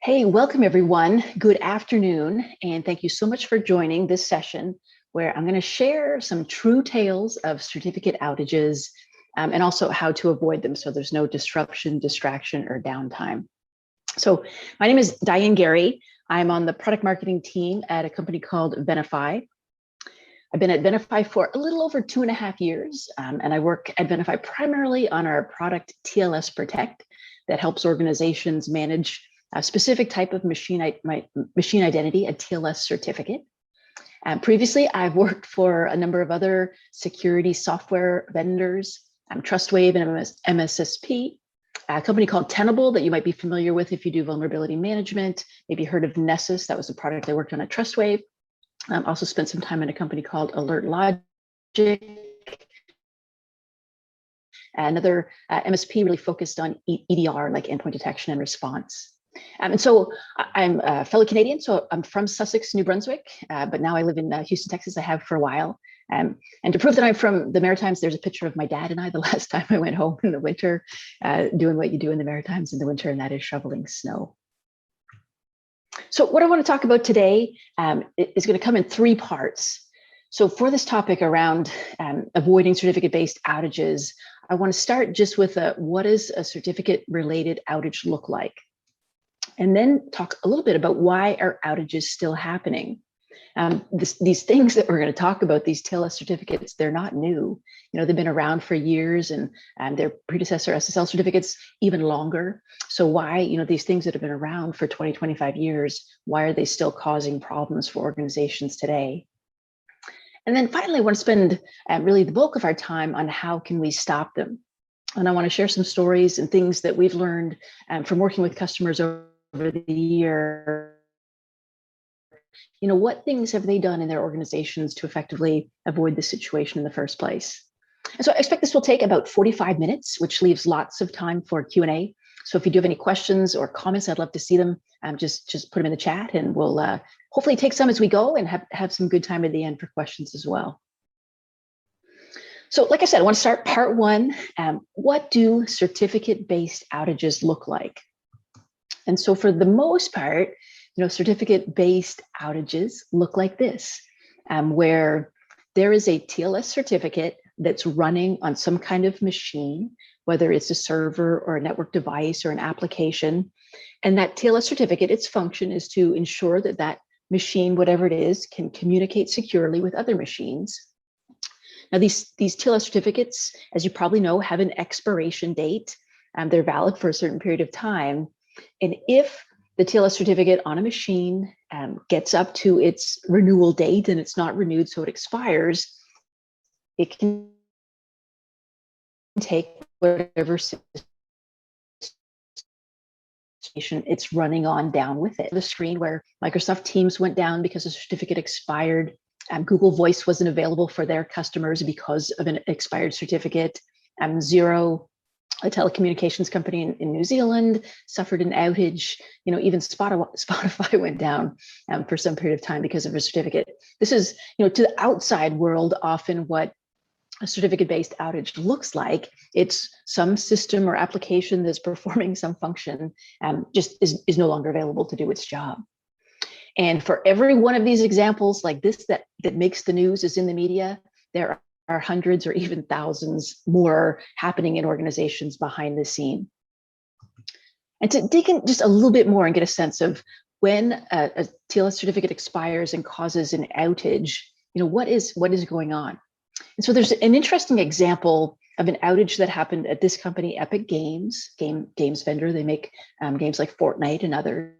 Hey, welcome everyone. Good afternoon, and thank you so much for joining this session where I'm going to share some true tales of certificate outages and also how to avoid them so there's no disruption, distraction, or downtime. So my name is Diane Garey. I'm on the product marketing team at a company called Venafi. I've been at Venafi for a little over 2.5 years, and I work at Venafi primarily on our product TLS Protect that helps organizations manage a specific type of machine identity, a TLS certificate. Previously, I've worked for a number of other security software vendors, Trustwave and MSSP, a company called Tenable that you might be familiar with if you do vulnerability management, maybe heard of Nessus, that was a product I worked on at Trustwave. Also spent some time in a company called Alert Logic. Another MSP really focused on EDR, like endpoint detection and response. And so I'm a fellow Canadian, so I'm from Sussex, New Brunswick, but now I live in Houston, Texas. I have for a while. And to prove that I'm from the Maritimes, there's a picture of my dad and I the last time I went home in the winter, doing what you do in the Maritimes in the winter, and that is shoveling snow. So what I want to talk about today is going to come in 3 parts. So for this topic around avoiding certificate-based outages, I want to start just with what does a certificate-related outage look like? And then talk a little bit about why are outages still happening. These things that we're going to talk about, these TLS certificates, they're not new. You know, they've been around for years, and their predecessor SSL certificates even longer. So why, you know, these things that have been around for 20, 25 years, why are they still causing problems for organizations today? And then finally, I want to spend really the bulk of our time on how can we stop them. And I want to share some stories and things that we've learned from working with customers over the year. You know, what things have they done in their organizations to effectively avoid the situation in the first place? And so I expect this will take about 45 minutes, which leaves lots of time for Q&A. So if you do have any questions or comments, I'd love to see them. Just put them in the chat, and we'll hopefully take some as we go and have some good time at the end for questions as well. So like I said, I want to start part 1. What do certificate-based outages look like? And so for the most part, you know, certificate-based outages look like this, where there is a TLS certificate that's running on some kind of machine, whether it's a server or a network device or an application. And that TLS certificate, its function is to ensure that that machine, whatever it is, can communicate securely with other machines. Now, these TLS certificates, as you probably know, have an expiration date. They're valid for a certain period of time. And if the TLS certificate on a machine gets up to its renewal date and it's not renewed, so it expires, it can take whatever situation it's running on down with it. The screen where Microsoft Teams went down because the certificate expired. Google Voice wasn't available for their customers because of an expired certificate. Xero, a telecommunications company in New Zealand, suffered an outage. You know, even Spotify went down for some period of time because of a certificate. This is, you know, to the outside world, often what a certificate-based outage looks like. It's some system or application that's performing some function just is no longer available to do its job. And for every one of these examples like this that makes the news, is in the media, there are hundreds or even thousands more happening in organizations behind the scene. And to dig in just a little bit more and get a sense of when a TLS certificate expires and causes an outage, you know, what is going on? And so there's an interesting example of an outage that happened at this company, Epic Games, games vendor. They make games like Fortnite and others.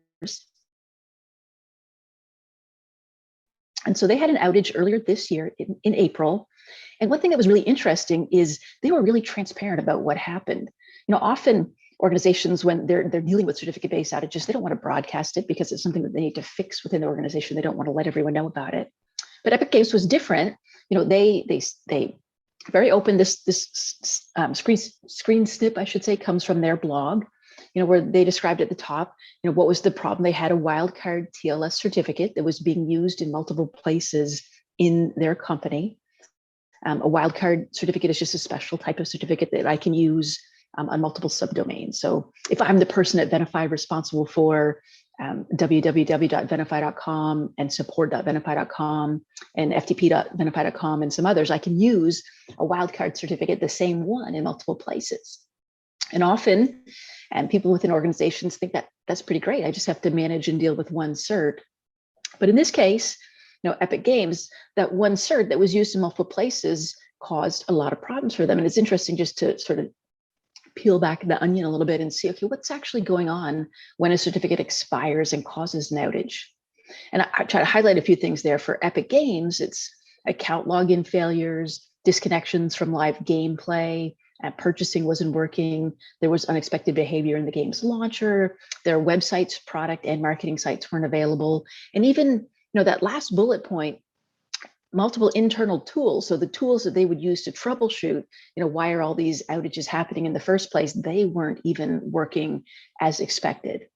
And so they had an outage earlier this year in April. And one thing that was really interesting is they were really transparent about what happened. You know, often organizations, when they're dealing with certificate-based outages, they don't want to broadcast it because it's something that they need to fix within the organization. They don't want to let everyone know about it. But Epic Games was different. You know, they very open. This screen snip, I should say, comes from their blog. You know, where they described at the top, you know, what was the problem? They had a wildcard TLS certificate that was being used in multiple places in their company. A wildcard certificate is just a special type of certificate that I can use on multiple subdomains. So if I'm the person at Venafi responsible for www.venafi.com and support.venafi.com and ftp.venafi.com and some others, I can use a wildcard certificate, the same one, in multiple places. And often, people within organizations think that that's pretty great. I just have to manage and deal with one cert. But in this case, Epic Games, that one cert that was used in multiple places caused a lot of problems for them. And it's interesting just to sort of peel back the onion a little bit and see, okay, what's actually going on when a certificate expires and causes an outage? And I try to highlight a few things there. For Epic Games, it's account login failures, disconnections from live gameplay, purchasing wasn't working, there was unexpected behavior in the game's launcher, their websites, product and marketing sites weren't available. And even, that last bullet point, multiple internal tools, so the tools that they would use to troubleshoot, why are all these outages happening in the first place, they weren't even working as expected.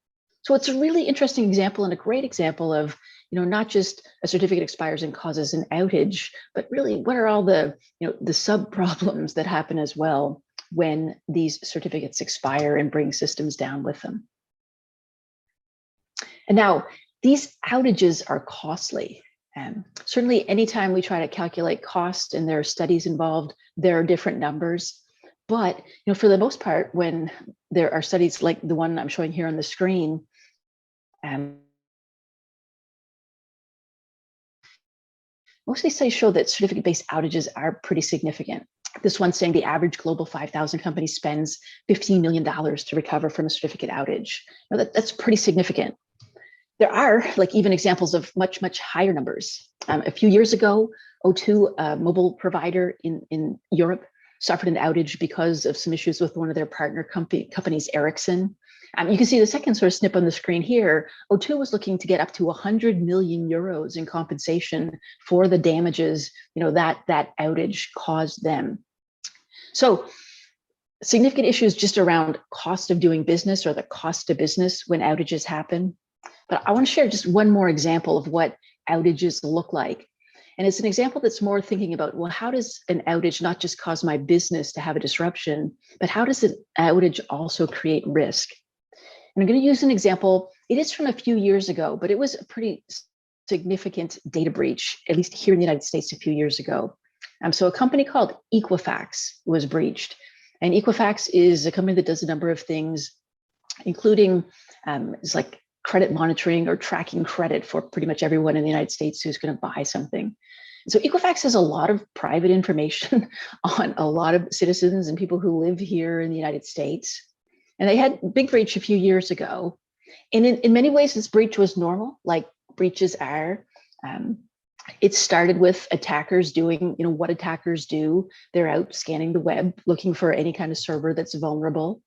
So it's a really interesting example and a great example of, not just a certificate expires and causes an outage, but really what are all the, the sub problems that happen as well when these certificates expire and bring systems down with them. And now these outages are costly. Certainly anytime we try to calculate cost, and there are studies involved, there are different numbers. But for the most part, when there are studies like the one I'm showing here on the screen, most of these studies show that certificate-based outages are pretty significant. This one's saying the average global 5,000 company spends $15 million to recover from a certificate outage. That's pretty significant. There are even examples of much, much higher numbers. A few years ago, O2, a mobile provider in Europe, suffered an outage because of some issues with one of their partner companies, Ericsson. You can see the second sort of snip on the screen here. O2 was looking to get up to 100 million euros in compensation for the damages that outage caused them. So significant issues just around cost of doing business, or the cost of business when outages happen. But I want to share just one more example of what outages look like. And it's an example that's more thinking about, well, how does an outage not just cause my business to have a disruption, but how does an outage also create risk? And I'm going to use an example. It is from a few years ago, but it was a pretty significant data breach, at least here in the United States a few years ago. So a company called Equifax was breached. And Equifax is a company that does a number of things, including it's like credit monitoring or tracking credit for pretty much everyone in the United States who's going to buy something. So Equifax has a lot of private information on a lot of citizens and people who live here in the United States. And they had a big breach a few years ago. And in many ways, this breach was normal, like breaches are. It started with attackers doing, what attackers do. They're out scanning the web, looking for any kind of server that's vulnerable.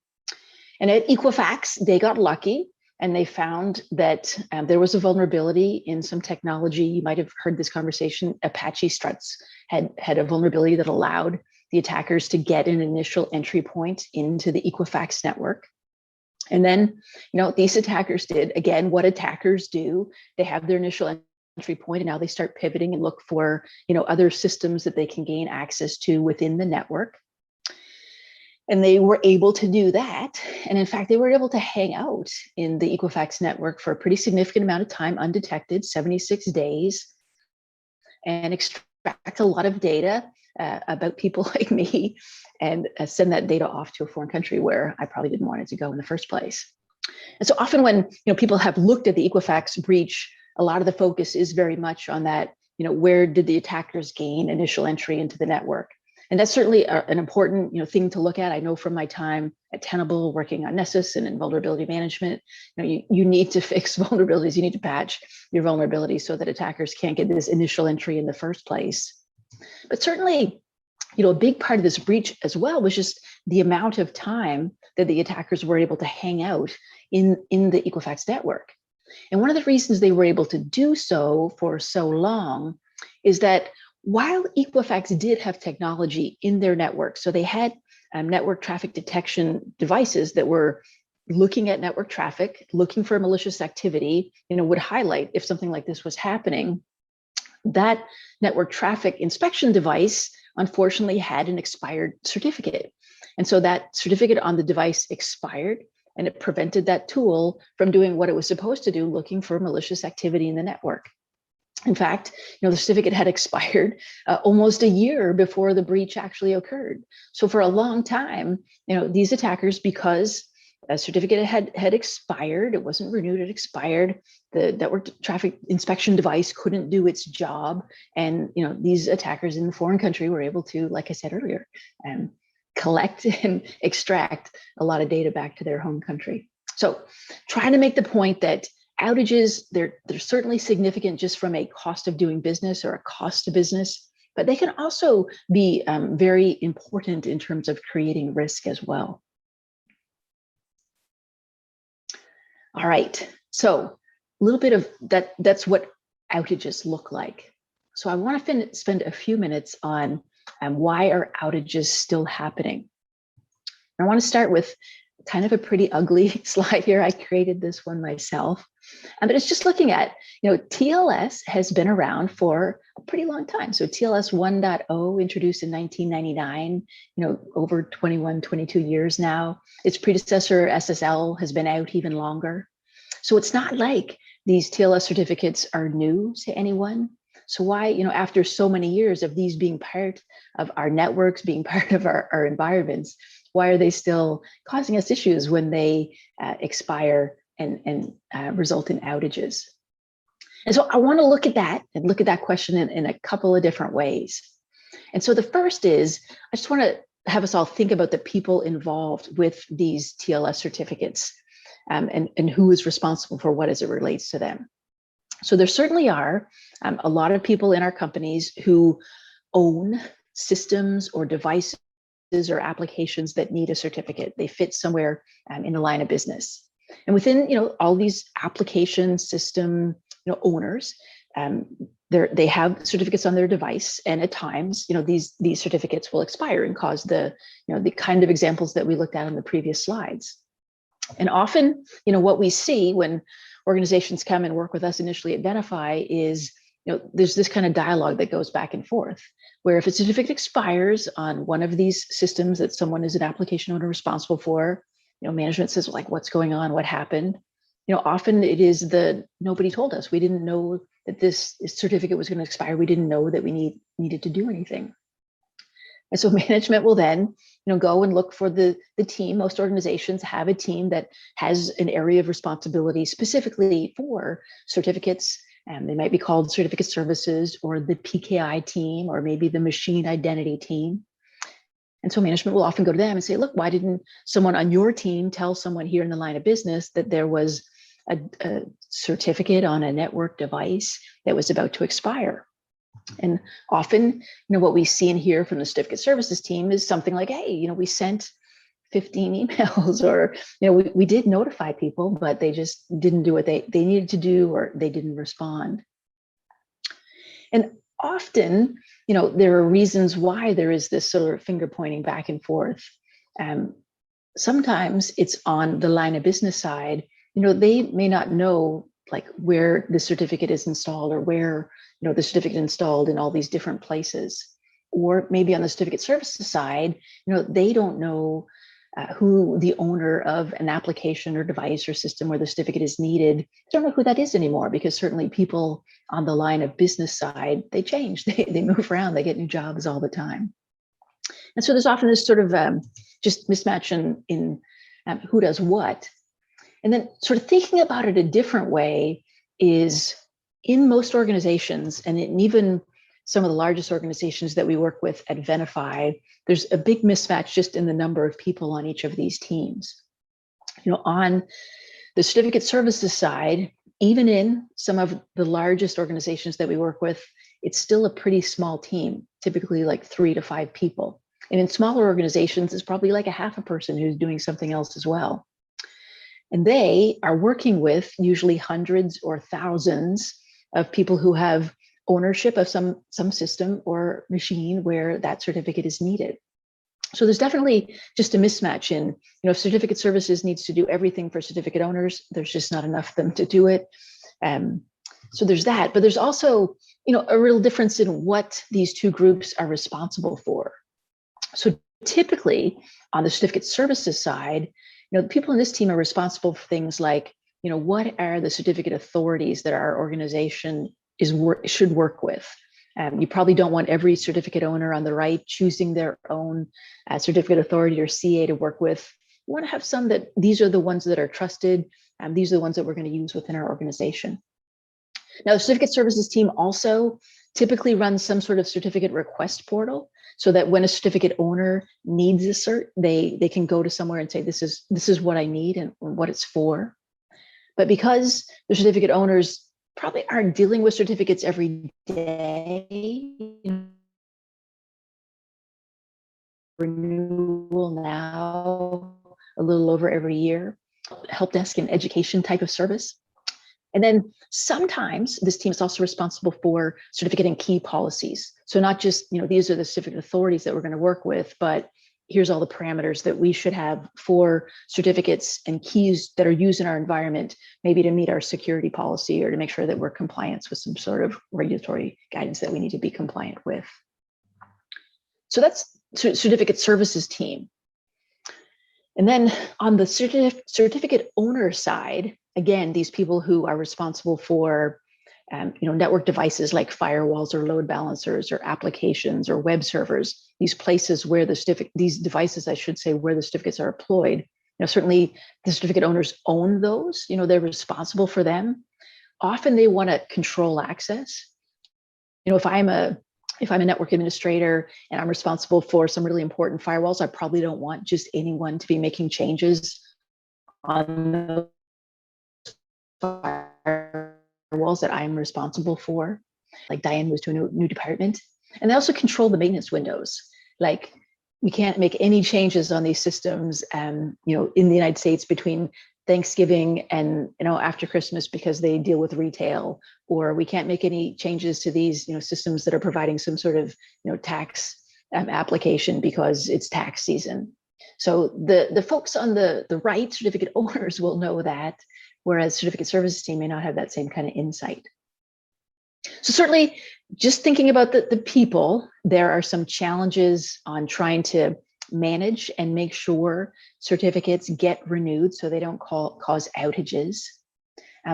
And at Equifax, they got lucky. And they found that there was a vulnerability in some technology. You might have heard this conversation. Apache struts had a vulnerability that allowed the attackers to get an initial entry point into the Equifax network. And then, these attackers did, again, what attackers do. They have their initial entry point, and now they start pivoting and look for, other systems that they can gain access to within the network. And they were able to do that. And in fact, they were able to hang out in the Equifax network for a pretty significant amount of time, undetected, 76 days, and extract a lot of data about people like me, and send that data off to a foreign country where I probably didn't want it to go in the first place. And so often when people have looked at the Equifax breach, a lot of the focus is very much on that, where did the attackers gain initial entry into the network? And that's certainly an important thing to look at. I know from my time at Tenable working on Nessus and in vulnerability management, you need to fix vulnerabilities, you need to patch your vulnerabilities so that attackers can't get this initial entry in the first place. But certainly, a big part of this breach as well was just the amount of time that the attackers were able to hang out in the Equifax network. And one of the reasons they were able to do so for so long is that while Equifax did have technology in their network, so they had network traffic detection devices that were looking at network traffic, looking for malicious activity, would highlight if something like this was happening. That network traffic inspection device, unfortunately, had an expired certificate. And so that certificate on the device expired. and it prevented that tool from doing what it was supposed to do, looking for malicious activity in the network. In fact, the certificate had expired almost a year before the breach actually occurred. So for a long time, these attackers, because a certificate had expired, it wasn't renewed, it expired, the network traffic inspection device couldn't do its job, and these attackers in the foreign country were able to, like I said earlier, collect and extract a lot of data back to their home country. So trying to make the point that outages, they're certainly significant just from a cost of doing business or a cost to business, but they can also be very important in terms of creating risk as well. All right, so a little bit of that's what outages look like. So I want to spend a few minutes on why are outages still happening. I want to start with kind of a pretty ugly slide here. I created this one myself, but it's just looking at, TLS has been around for a pretty long time. So TLS 1.0 introduced in 1999, over 21, 22 years now. Its predecessor SSL has been out even longer. So it's not like these TLS certificates are new to anyone. So why, after so many years of these being part of our networks, being part of our environments, why are they still causing us issues when they expire and result in outages? And so I want to look at that question in a couple of different ways. And so the first is, I just want to have us all think about the people involved with these TLS certificates and who is responsible for what as it relates to them. So there certainly are a lot of people in our companies who own systems or devices or applications that need a certificate. They fit somewhere in the line of business. And within all these application system owners, they have certificates on their device, and at times these certificates will expire and cause the kind of examples that we looked at on the previous slides. And often what we see when organizations come and work with us initially at Venafi is there's this kind of dialogue that goes back and forth, where if a certificate expires on one of these systems that someone is an application owner responsible for, management says, like, what's going on, what happened? Often it is nobody told us. We didn't know that this certificate was going to expire. We didn't know that we needed to do anything. And so management will then, go and look for the team. Most organizations have a team that has an area of responsibility specifically for certificates. And they might be called certificate services or the PKI team, or maybe the machine identity team. And so management will often go to them and say, look, why didn't someone on your team tell someone here in the line of business that there was a certificate on a network device that was about to expire? And often, what we see and hear from the certificate services team is something like, hey, we sent 15 emails, or, we did notify people, but they just didn't do what they needed to do, or they didn't respond. And often, there are reasons why there is this sort of finger pointing back and forth. Sometimes it's on the line of business side. They may not know like where the certificate is installed, or where the certificate installed in all these different places. Or maybe on the certificate services side, they don't know who the owner of an application or device or system where the certificate is needed. They don't know who that is anymore, because certainly people on the line of business side, they change, they move around, they get new jobs all the time. And so there's often this sort of just mismatch in who does what. And then sort of thinking about it a different way is, in most organizations, and in even some of the largest organizations that we work with at Venafi, there's a big mismatch just in the number of people on each of these teams. On the certificate services side, even in some of the largest organizations that we work with, it's still a pretty small team, typically like 3 to 5 people. And in smaller organizations, it's probably like a half a person who's doing something else as well. And they are working with usually hundreds or thousands of people who have ownership of some system or machine where that certificate is needed. So there's definitely just a mismatch in, if certificate services needs to do everything for certificate owners, there's just not enough of them to do it. So there's that, but there's also, a real difference in what these two groups are responsible for. So typically on the certificate services side, the people in this team are responsible for things like, what are the certificate authorities that our organization should work with? You probably don't want every certificate owner on the right choosing their own certificate authority or CA to work with. You want to have some that these are the ones that are trusted. These are the ones that we're going to use within our organization. Now, the certificate services team also typically runs some sort of certificate request portal, so that when a certificate owner needs a cert, they can go to somewhere and say, this is what I need and what it's for. But because the certificate owners probably aren't dealing with certificates every day, renewal now a little over every year, help desk and education type of service. And then sometimes this team is also responsible for certificate and key policies. So not just, these are the certificate authorities that we're going to work with, but here's all the parameters that we should have for certificates and keys that are used in our environment, maybe to meet our security policy or to make sure that we're compliant with some sort of regulatory guidance that we need to be compliant with. So that's certificate services team. And then on the certificate owner side, again, these people who are responsible for network devices like firewalls or load balancers or applications or web servers, these places where these devices, I should say, where the certificates are deployed. Certainly the certificate owners own those, they're responsible for them. Often they want to control access. If I'm a network administrator and I'm responsible for some really important firewalls, I probably don't want just anyone to be making changes on the firewalls that I'm responsible for. Like Diane moves to a new department. And they also control the maintenance windows. Like we can't make any changes on these systems, in the United States between Thanksgiving and after Christmas because they deal with retail, or we can't make any changes to these systems that are providing some sort of tax application because it's tax season. So the folks on the right, certificate owners, will know that, whereas certificate services team may not have that same kind of insight. So certainly, just thinking about the people, there are some challenges on trying to manage and make sure certificates get renewed so they don't cause outages.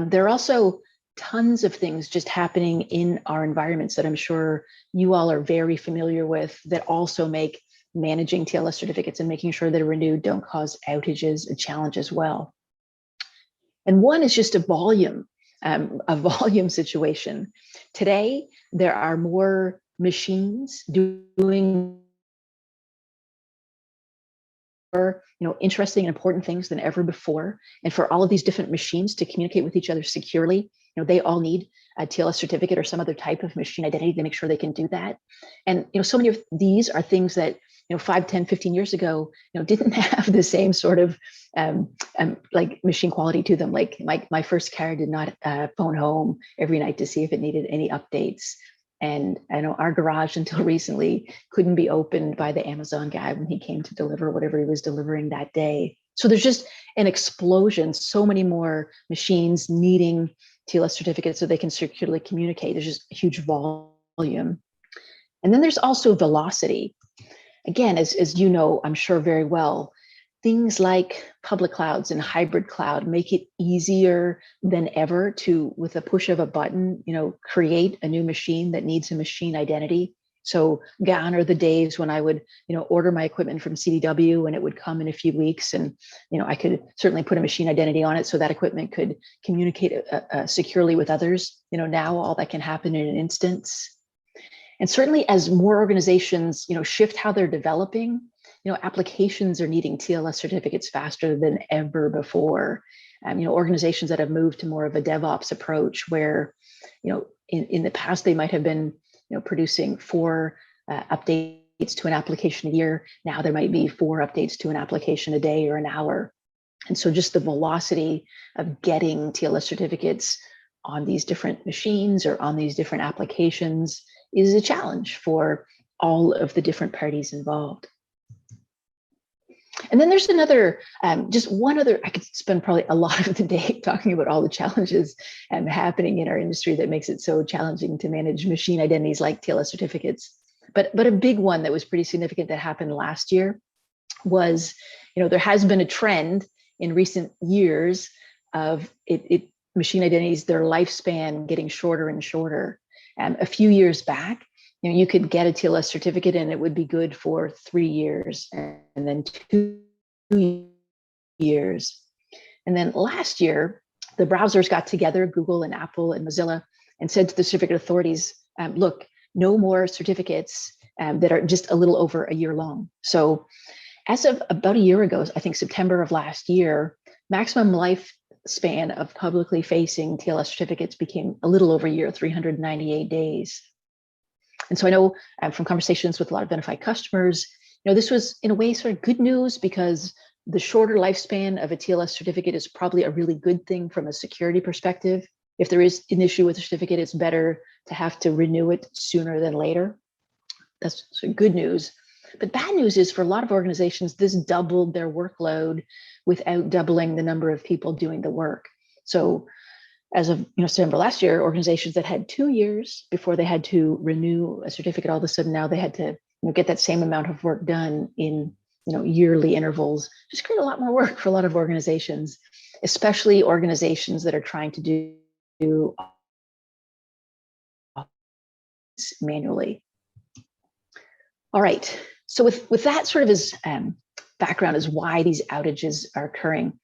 There are also tons of things just happening in our environments that I'm sure you all are very familiar with that also make managing TLS certificates and making sure they're renewed don't cause outages a challenge as well. And one is just a volume situation. Today, there are more machines doing interesting and important things than ever before. And for all of these different machines to communicate with each other securely, they all need a TLS certificate or some other type of machine identity to make sure they can do that. And so many of these are things that 5, 10, 15 years ago, didn't have the same sort of like machine quality to them. Like my first car did not phone home every night to see if it needed any updates. And I know our garage until recently couldn't be opened by the Amazon guy when he came to deliver whatever he was delivering that day. So there's just an explosion, so many more machines needing TLS certificates so they can securely communicate. There's just a huge volume. And then there's also velocity. Again, as you know, I'm sure very well, things like public clouds and hybrid cloud make it easier than ever to, with a push of a button, create a new machine that needs a machine identity. So gone are the days when I would, order my equipment from CDW and it would come in a few weeks, and I could certainly put a machine identity on it so that equipment could communicate securely with others. Now all that can happen in an instance. And certainly as more organizations, shift how they're developing, applications are needing TLS certificates faster than ever before. Organizations that have moved to more of a DevOps approach where, in the past, they might have been, producing 4 updates to an application a year. Now there might be 4 updates to an application a day or an hour. And so just the velocity of getting TLS certificates on these different machines or on these different applications is a challenge for all of the different parties involved. And then there's another, just one other, I could spend probably a lot of the day talking about all the challenges happening in our industry that makes it so challenging to manage machine identities like TLS certificates. But a big one that was pretty significant that happened last year was, there has been a trend in recent years of machine identities, their lifespan getting shorter and shorter. A few years back, you could get a TLS certificate and it would be good for 3 years, and then 2 years. And then last year, the browsers got together, Google and Apple and Mozilla, and said to the certificate authorities, look, no more certificates that are just a little over a year long. So as of about a year ago, I think September of last year, maximum lifespan of publicly facing TLS certificates became a little over a year, 398 days. And so I know from conversations with a lot of Venafi customers, this was in a way sort of good news, because the shorter lifespan of a TLS certificate is probably a really good thing from a security perspective. If there is an issue with a certificate, it's better to have to renew it sooner than later. That's sort of good news. But bad news is, for a lot of organizations, this doubled their workload without doubling the number of people doing the work. So as of September last year, organizations that had 2 years before they had to renew a certificate, all of a sudden now they had to get that same amount of work done in yearly intervals. Just create a lot more work for a lot of organizations, especially organizations that are trying to do manually. All right, so with that sort of as background as why these outages are occurring,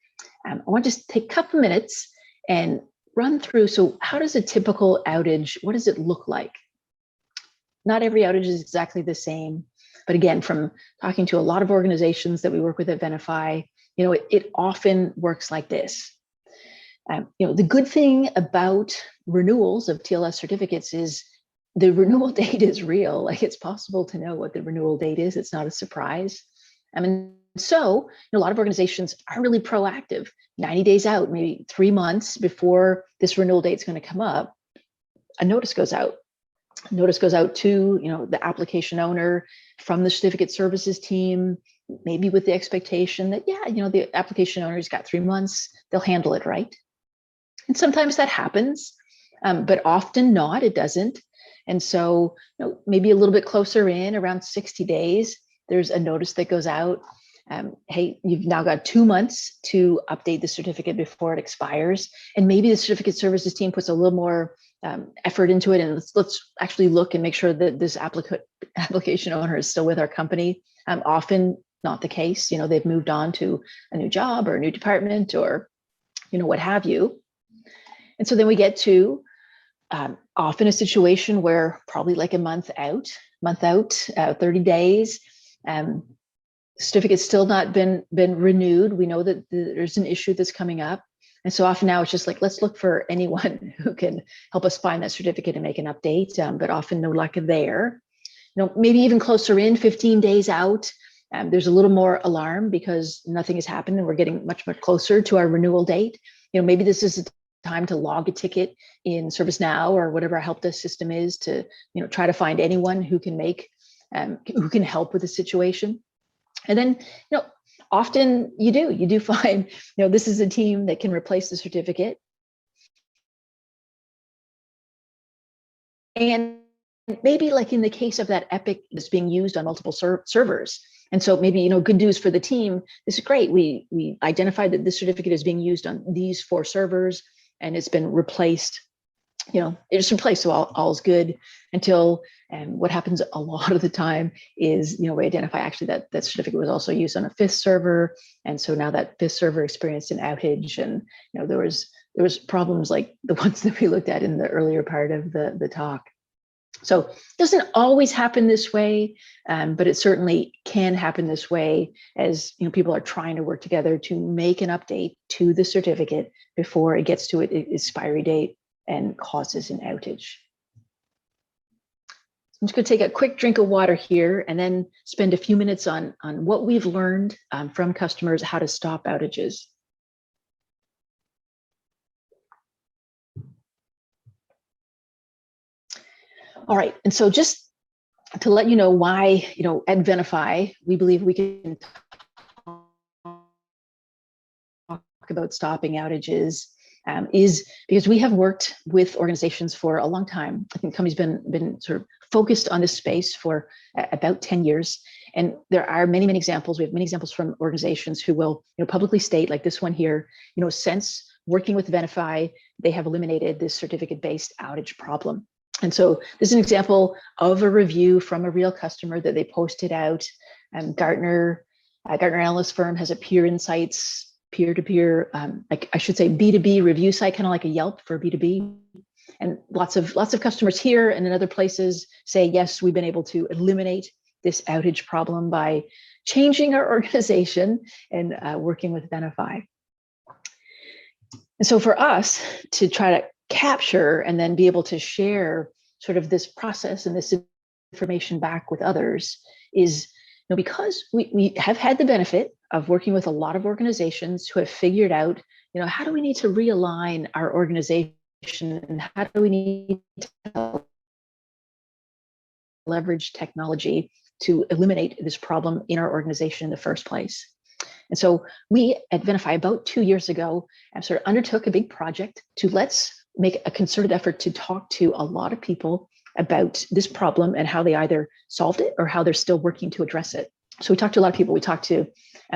I want to just take a couple minutes and run through, so how does a typical outage, what does it look like? Not every outage is exactly the same, but again, from talking to a lot of organizations that we work with at Venafi, it often works like this. The good thing about renewals of TLS certificates is the renewal date is real. Like, it's possible to know what the renewal date is. It's not a surprise. So a lot of organizations are really proactive. 90 days out, maybe 3 months before this renewal date is going to come up, a notice goes out. Notice goes out to the application owner from the certificate services team, maybe with the expectation that the application owner's got 3 months, they'll handle it, right? And sometimes that happens, but often not, it doesn't. And so maybe a little bit closer in, around 60 days, there's a notice that goes out. Hey, you've now got 2 months to update the certificate before it expires. And maybe the certificate services team puts a little more effort into it, and let's actually look and make sure that this application owner is still with our company. Often not the case. They've moved on to a new job or a new department, or what have you. And so then we get to often a situation where probably like a month out, 30 days, certificate's still not been renewed. We know that there's an issue that's coming up. And so often now it's just like, let's look for anyone who can help us find that certificate and make an update, but often no luck there. Maybe even closer in, 15 days out, there's a little more alarm because nothing has happened and we're getting much, much closer to our renewal date. Maybe this is a time to log a ticket in ServiceNow or whatever our help desk system is to, try to find anyone who can who can help with the situation. And then, often you do find, this is a team that can replace the certificate. And maybe like in the case of that Epic that's being used on multiple servers. And so maybe, good news for the team, this is great. We identified that this certificate is being used on these 4 servers and it's been replaced. It's replaced, so all's good, until what happens a lot of the time is, we identify actually that certificate was also used on a 5th server. And so now that 5th server experienced an outage, and there was problems like the ones that we looked at in the earlier part of the talk. So it doesn't always happen this way, but it certainly can happen this way as people are trying to work together to make an update to the certificate before it gets to its expiry date and causes an outage. I'm just going to take a quick drink of water here and then spend a few minutes on what we've learned from customers, how to stop outages. All right, and so just to let you know why, at Venafi, we believe we can talk about stopping outages is because we have worked with organizations for a long time. I think the company's been sort of focused on this space for about 10 years. And there are many, many examples. We have many examples from organizations who will, publicly state, like this one here, since working with Venafi, they have eliminated this certificate-based outage problem. And so this is an example of a review from a real customer that they posted out. Gartner analyst firm has a peer insights, peer-to-peer, like I should say B2B review site, kind of like a Yelp for B2B. And lots of customers here and in other places say, yes, we've been able to eliminate this outage problem by changing our organization and working with Venafi. And so for us to try to capture and then be able to share sort of this process and this information back with others is, because we have had the benefit of working with a lot of organizations who have figured out, how do we need to realign our organization and how do we need to leverage technology to eliminate this problem in our organization in the first place. And so we at Venafi about 2 years ago sort of undertook a big project to let's make a concerted effort to talk to a lot of people about this problem and how they either solved it or how they're still working to address it. So we talked to a lot of people. We talked to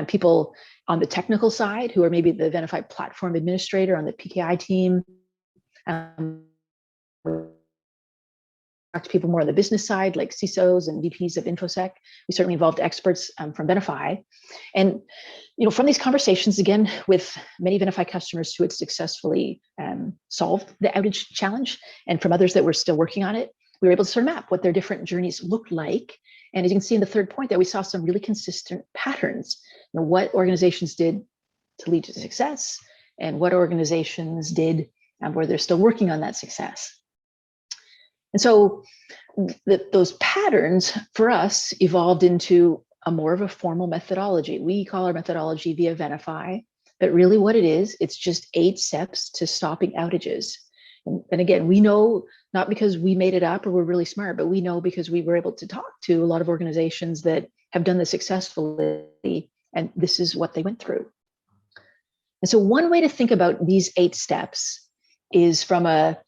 people on the technical side who are maybe the Venafi platform administrator on the PKI team. Talk to people more on the business side, like CISOs and VPs of InfoSec. We certainly involved experts from Venafi. And from these conversations, again, with many Venafi customers who had successfully solved the outage challenge, and from others that were still working on it, we were able to sort of map what their different journeys looked like. And as you can see in the third point there, we saw some really consistent patterns. What organizations did to lead to success and what organizations did where they're still working on that success. And so those patterns for us evolved into a more of a formal methodology. We call our methodology via Venafi, but really what it is, it's just 8 steps to stopping outages. And again, we know not because we made it up or we're really smart, but we know because we were able to talk to a lot of organizations that have done this successfully, and this is what they went through. And so one way to think about these 8 steps is from a,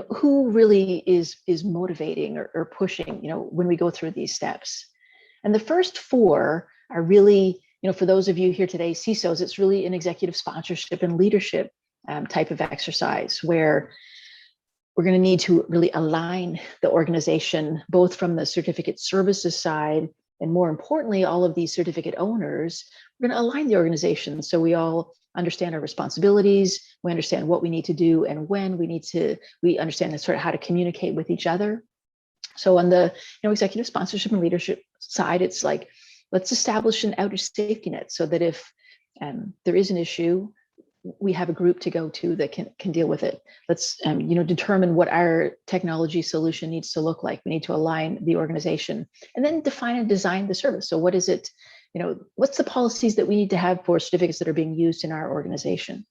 who really is motivating or pushing, when we go through these steps. And the first 4 are really, for those of you here today, CISOs, it's really an executive sponsorship and leadership type of exercise where we're going to need to really align the organization, both from the certificate services side, and more importantly, all of these certificate owners. We're going to align the organization so we all understand our responsibilities, we understand what we need to do and when we understand sort of how to communicate with each other. So on the executive sponsorship and leadership side, it's like, let's establish an outage safety net so that if there is an issue, we have a group to go to that can deal with it. Let's determine what our technology solution needs to look like. We need to align the organization and then define and design the service. So what is it, what's the policies that we need to have for certificates that are being used in our organization?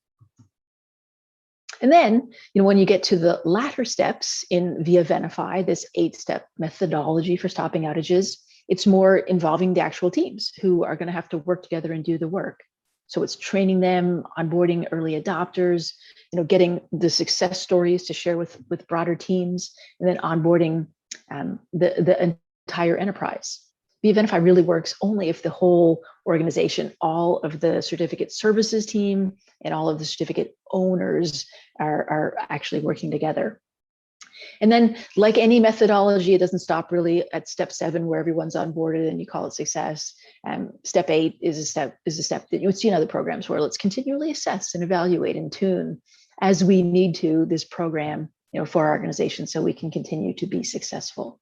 And then, when you get to the latter steps in via Venafi, this 8-step methodology for stopping outages, it's more involving the actual teams who are going to have to work together and do the work. So it's training them, onboarding early adopters, getting the success stories to share with broader teams, and then onboarding the entire enterprise. Via Venafi really works only if the whole organization, all of the certificate services team and all of the certificate owners are actually working together. And then, like any methodology, it doesn't stop really at step 7 where everyone's onboarded and you call it success. Step 8 is a step that you would see in other programs where let's continually assess and evaluate and tune as we need to this program, for our organization so we can continue to be successful.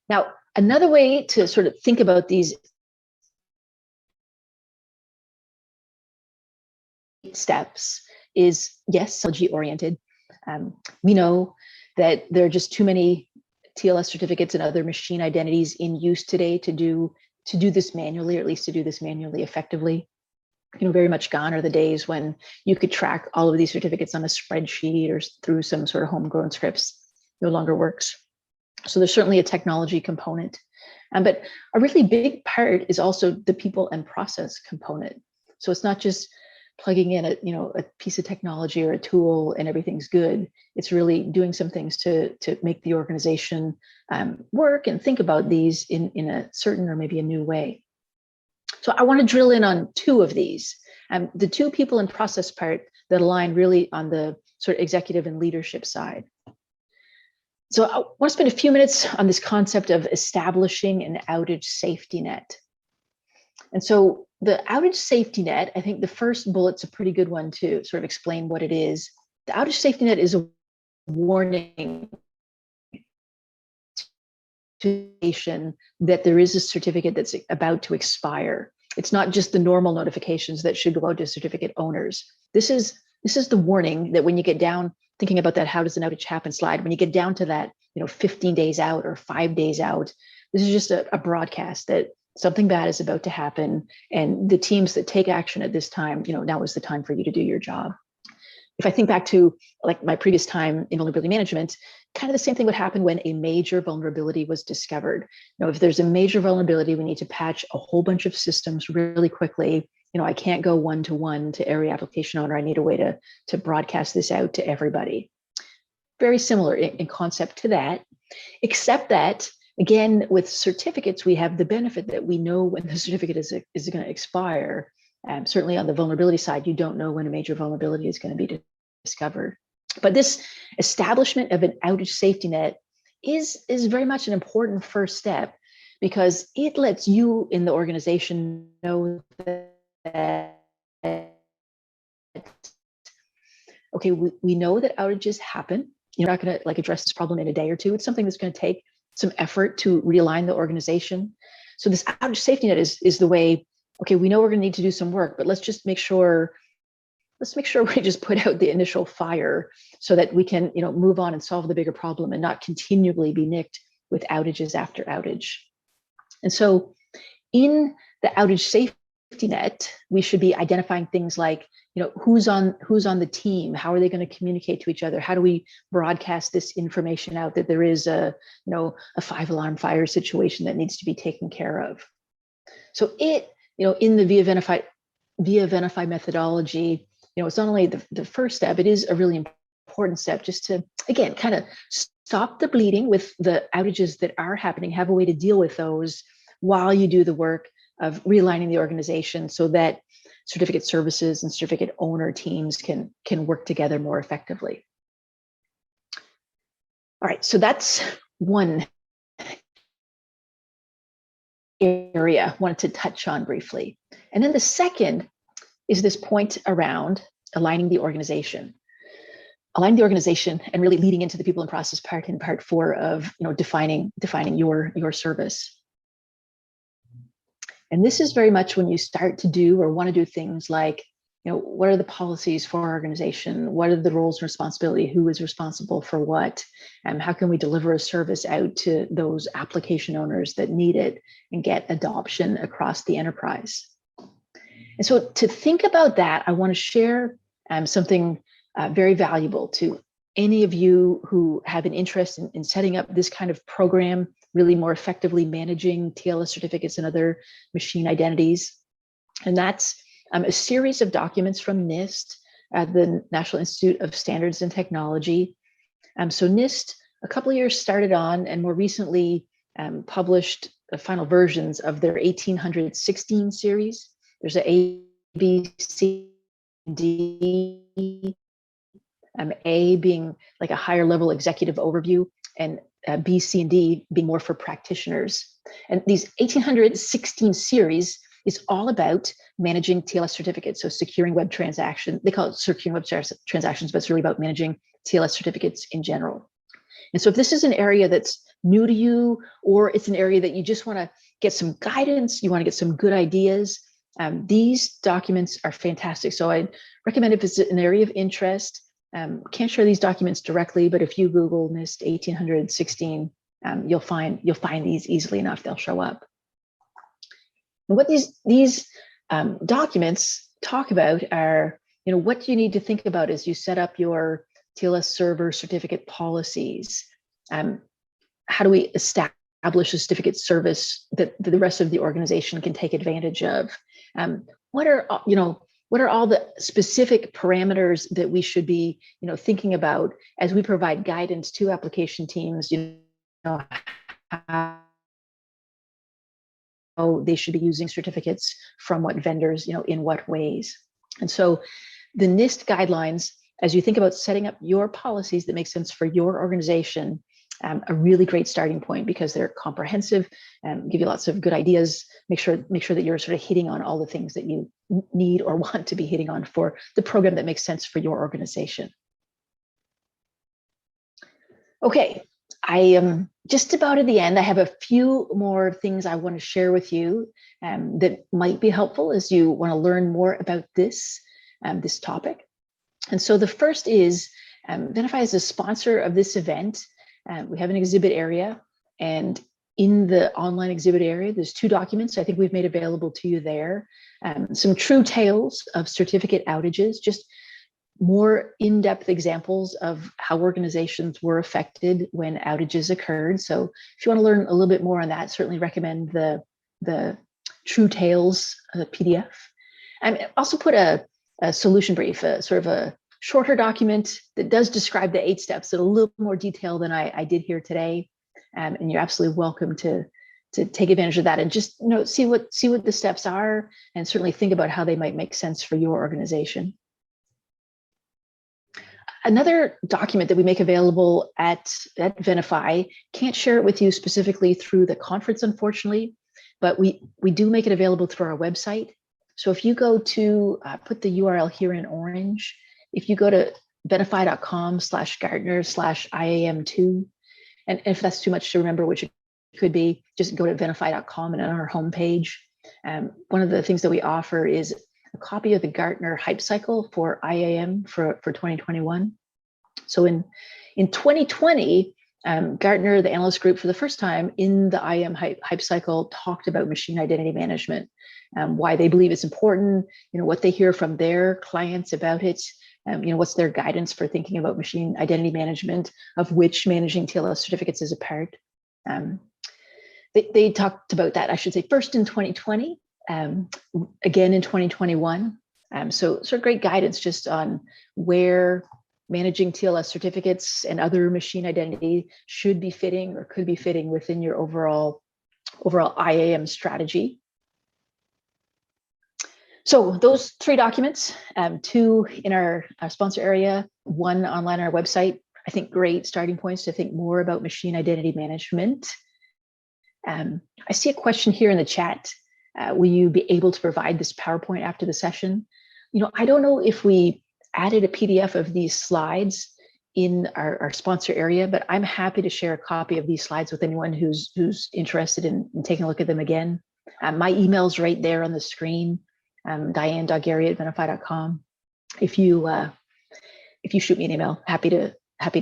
Now, another way to sort of think about these steps is, yes, technology oriented. We know that there are just too many TLS certificates and other machine identities in use today to do this manually, or at least to do this manually effectively. Very much gone are the days when you could track all of these certificates on a spreadsheet or through some sort of homegrown scripts. No longer works. So there's certainly a technology component, but a really big part is also the people and process component. So it's not just plugging in a piece of technology or a tool and everything's good. It's really doing some things to make the organization work and think about these in a certain or maybe a new way. So I want to drill in on two of these. The two people and process part that align really on the sort of executive and leadership side. So I want to spend a few minutes on this concept of establishing an outage safety net. And so the outage safety net, I think the first bullet's a pretty good one to sort of explain what it is. The outage safety net is a warning that there is a certificate that's about to expire. It's not just the normal notifications that should go out to certificate owners. This is the warning that when you get down, thinking about that, how does an outage happen slide, when you get down to that, 15 days out or 5 days out, this is just a broadcast that something bad is about to happen. And the teams that take action at this time, now is the time for you to do your job. If I think back to like my previous time in vulnerability management, kind of the same thing would happen when a major vulnerability was discovered. If there's a major vulnerability, we need to patch a whole bunch of systems really quickly. I can't go one-to-one to every application owner. I need a way to broadcast this out to everybody. Very similar in concept to that, except that, again, with certificates, we have the benefit that we know when the certificate is going to expire. Certainly on the vulnerability side, you don't know when a major vulnerability is going to be discovered. But this establishment of an outage safety net is very much an important first step, because it lets you in the organization know that, okay, we know that outages happen. You're not going to address this problem in a day or two. It's something that's going to take some effort to realign the organization. So this outage safety net is the way, okay, we know we're going to need to do some work, but let's make sure we just put out the initial fire so that we can, move on and solve the bigger problem and not continually be nicked with outages after outage. And so in the outage safety net, we should be identifying things like, who's on the team, how are they going to communicate to each other, how do we broadcast this information out that there is a 5-alarm fire situation that needs to be taken care of. So in the via Venafi methodology, it's not only the first step, it is a really important step just to, again, kind of stop the bleeding with the outages that are happening, have a way to deal with those while you do the work of realigning the organization so that certificate services and certificate owner teams can work together more effectively. All right, so that's one area I wanted to touch on briefly. And then the second is this point around aligning the organization. Aligning the organization and really leading into the people and process part in part 4 of defining your service. And this is very much when you start to do or want to do things like, what are the policies for our organization? What are the roles and responsibility? Who is responsible for what? And how can we deliver a service out to those application owners that need it and get adoption across the enterprise? And so to think about that, I want to share something very valuable to any of you who have an interest in setting up this kind of program, really more effectively managing TLS certificates and other machine identities. And that's a series of documents from NIST, the National Institute of Standards and Technology. So NIST, a couple of years started on and more recently published the final versions of their 1816 series. There's an A, B, C, D, A being like a higher level executive overview, and B, C, and D being more for practitioners. And these 1816 series is all about managing TLS certificates, so securing web transactions. They call it securing web transactions, but it's really about managing TLS certificates in general. And so if this is an area that's new to you, or it's an area that you just want to get some guidance, you want to get some good ideas, these documents are fantastic. So I recommend, if it's an area of interest, can't share these documents directly, but if you Google NIST 1816, you'll find these easily enough. They'll show up. And what these documents talk about are, what you need to think about as you set up your TLS server certificate policies. How do we establish a certificate service that the rest of the organization can take advantage of? What are, what are all the specific parameters that we should be, thinking about as we provide guidance to application teams, how they should be using certificates from what vendors, in what ways. And so the NIST guidelines, as you think about setting up your policies that make sense for your organization, a really great starting point because they're comprehensive, give you lots of good ideas, make sure that you're sort of hitting on all the things that you need or want to be hitting on for the program that makes sense for your organization. Okay, I am just about at the end. I have a few more things I want to share with you that might be helpful as you want to learn more about this topic. And so the first is, Venafi is a sponsor of this event. We have an exhibit area, and in the online exhibit area, there's 2 documents I think we've made available to you there. Some true tales of certificate outages, just more in-depth examples of how organizations were affected when outages occurred. So if you want to learn a little bit more on that, certainly recommend the True Tales PDF. I also put a solution brief, sort of a shorter document that does describe the 8 steps in a little more detail than I did here today. And you're absolutely welcome to take advantage of that and just see what the steps are, and certainly think about how they might make sense for your organization. Another document that we make available at Venafi, can't share it with you specifically through the conference, unfortunately, but we do make it available through our website. So if you go to, put the URL here in orange, if you go to venafi.com/Gartner/IAM2, and if that's too much to remember, which it could be, just go to venafi.com and on our homepage. One of the things that we offer is a copy of the Gartner Hype Cycle for IAM for 2021. So in 2020, Gartner, the analyst group, for the first time in the IAM Hype Cycle, talked about machine identity management, why they believe it's important, what they hear from their clients about it, what's their guidance for thinking about machine identity management, of which managing TLS certificates is a part. They talked about that, I should say, first in 2020, again in 2021. So great guidance just on where managing TLS certificates and other machine identity should be fitting or could be fitting within your overall IAM strategy. So those 3 documents, 2 in our sponsor area, 1 online on our website, I think great starting points to think more about machine identity management. I see a question here in the chat. Will you be able to provide this PowerPoint after the session? I don't know if we added a PDF of these slides in our sponsor area, but I'm happy to share a copy of these slides with anyone who's interested in taking a look at them again. My email's right there on the screen, Diane.Garey@venafi.com. If you shoot me an email, happy to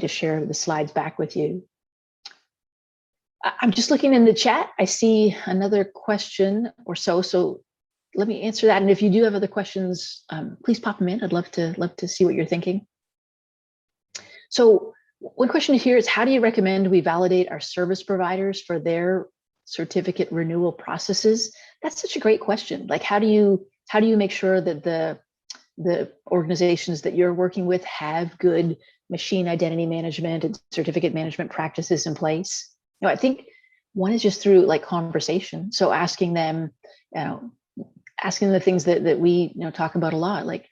share the slides back with you. I'm just looking in the chat. I see another question or so let me answer that. And if you do have other questions, please pop them in. I'd love to see what you're thinking. So one question here is, how do you recommend we validate our service providers for their certificate renewal processes? That's such a great question. Like, how do you make sure that the organizations that you're working with have good machine identity management and certificate management practices in place? I think one is just through conversation. So asking them, asking the things that we talk about a lot, like,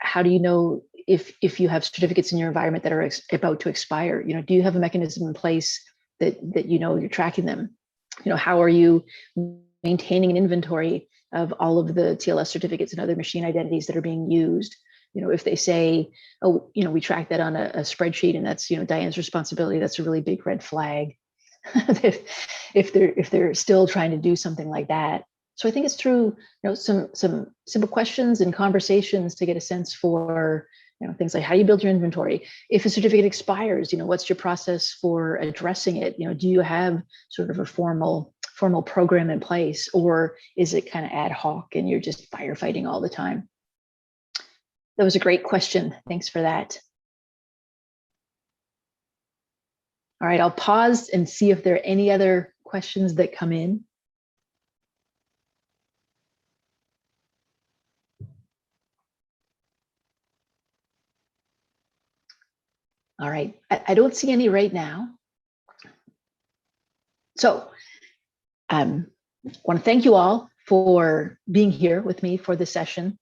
how do you know if you have certificates in your environment that are about to expire? Do you have a mechanism in place that you're tracking them? How are you maintaining an inventory of all of the TLS certificates and other machine identities that are being used? If they say, oh, we track that on a spreadsheet and that's Diane's responsibility, that's a really big red flag. if they're still trying to do something like that. So I think it's through some simple questions and conversations to get a sense for things like, how do you build your inventory? If a certificate expires, what's your process for addressing it? Do you have sort of a formal program in place, or is it kind of ad hoc and you're just firefighting all the time? That was a great question. Thanks for that. All right, I'll pause and see if there are any other questions that come in. All right, I don't see any right now. So I want to thank you all for being here with me for this session.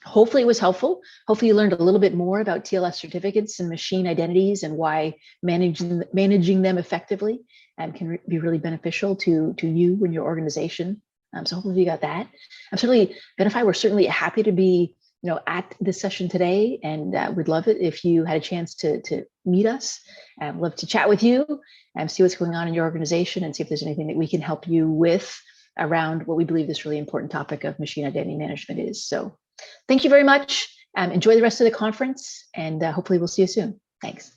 Hopefully it was helpful. Hopefully you learned a little bit more about TLS certificates and machine identities and why managing them effectively can be really beneficial to you and your organization. So hopefully you got that. I'm certainly, Venafi, we're certainly happy to be at this session today, and we'd love it if you had a chance to meet us. I'd love to chat with you and see what's going on in your organization and see if there's anything that we can help you with around what we believe this really important topic of machine identity management is. So thank you very much. Enjoy the rest of the conference, and hopefully we'll see you soon. Thanks.